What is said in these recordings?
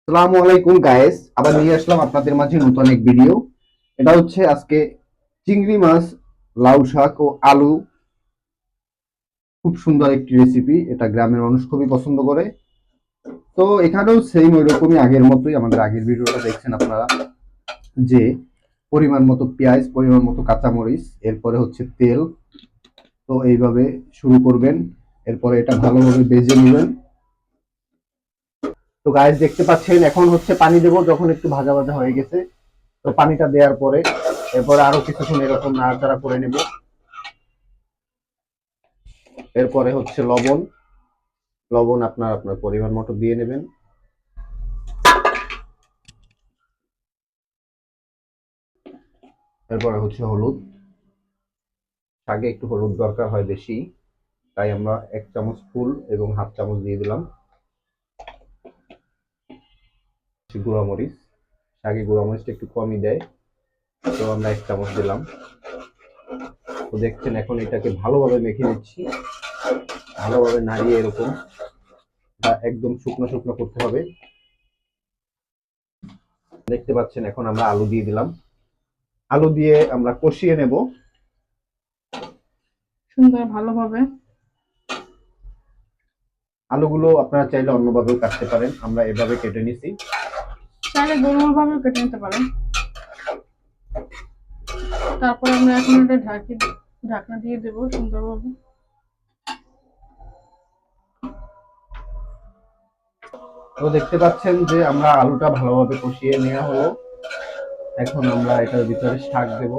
আসসালামু আলাইকুম গাইস, আবার নিয়ে আসলাম আপনাদের মাঝে নতুন এক ভিডিও। এটা হচ্ছে আজকে চিংড়ি মাছ, লাউ শাক ও আলু। খুব সুন্দর একটি রেসিপি, এটা গ্রামের মানুষ খুবই পছন্দ করে। তো এখানেও সেম ওই রকমই আগের মতোই, আমাদের আগের ভিডিওটা দেখছেন আপনারা, যে পরিমাণ মতো পেঁয়াজ, পরিমাণ মতো কাঁচামরিচ, এরপরে হচ্ছে তেল। তো এইভাবে শুরু করবেন, এরপরে এটা ভালোভাবে ভেজে নেবেন। তো গাইস দেখতে পাচ্ছেন এখন হচ্ছে পানি দেবো যখন একটু ভাজা ভাজা হয়ে গেছে। তো পানিটা দেওয়ার পরে এরপরে আরো কিছুক্ষণ এরকম নাড়াচাড়া করে নেব। এরপরে হচ্ছে লবণ। লবণ আপনার আপনার পরিমাণ মতো দিয়ে নেবেন। এরপরে হচ্ছে হলুদ। শাকে একটু হলুদ দরকার হয় বেশি, তাই আমরা 1 চামচ ফুল এবং হাফ চামচ দিয়ে দিলাম। গুঁড়া মরিচ, শাকে গুঁড়া মরিচটা একটু কমই দেয়, তো আমরা 1 চামচ দিলাম। তো দেখছেন এখন এটাকে ভালোভাবে মেখে নিচ্ছি, ভালোভাবে নাড়িয়ে এরকম একদম শুকনো শুকনো করতে হবে। দেখতে পাচ্ছেন এখন আমরা আলু দিয়ে দিলাম। আলু দিয়ে আমরা কষিয়ে নেব সুন্দর ভালোভাবে। আলুগুলো আপনারা চাইলে অন্যভাবেও কাটতে পারেন, আমরা এভাবে কেটে নিছি। চাইলে গোল ভাবে কেটে নিতে পারেন। তারপর আমরা এখন এটা ঢাকনা দিয়ে দেবো সুন্দরভাবে। তো দেখতে পাচ্ছেন যে আমরা আলুটা ভালোভাবে কষিয়ে নেওয়া হলো। এখন আমরা এটার ভিতরে শাক দেব।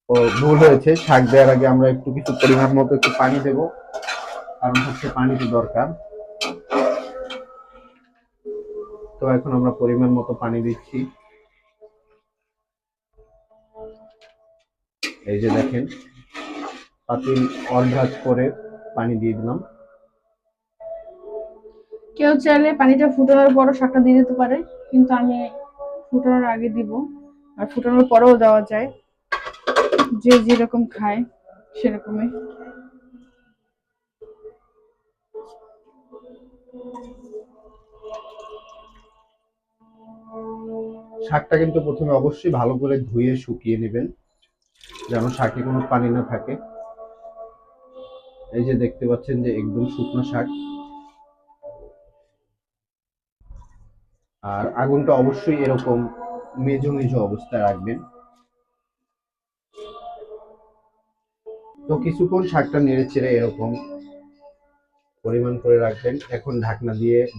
ও ভুল হয়েছে, শাক দেওয়ার আগে আমরা একটু কিছু পরিমাণ মতো একটু পানি দেব, কারণ হচ্ছে পানি তো দরকার। তো এখন আমরা পরিমাণ মতো পানি দিচ্ছি। এই যে দেখেন, পাতিল অর্ধাৎ করে পানি দিয়ে দিলাম। কেউ চাইলে পানিটা ফুটানোর পরও শাকটা দিয়ে দিতে পারে, কিন্তু আমি ফুটানোর আগে দিব। আর ফুটানোর পরেও দেওয়া যায়, যে যেরকম খায় সেরকমই। শাকটা কিন্তু প্রথমে অবশ্যই ভালো করে ধুয়ে শুকিয়ে নেবেন, যেন শাকে কোনো পানি না থাকে। এই যে দেখতে পাচ্ছেন যে একদম শুকনো শাক। আর আগুনটা অবশ্যই এরকম মেজো মেজো অবস্থায় রাখবেন। তো কিছুক্ষণ শাকটা নেড়ে চেড়ে এরকম পরিমাণ করে রাখবেন। এখন ঢাকনা দিয়ে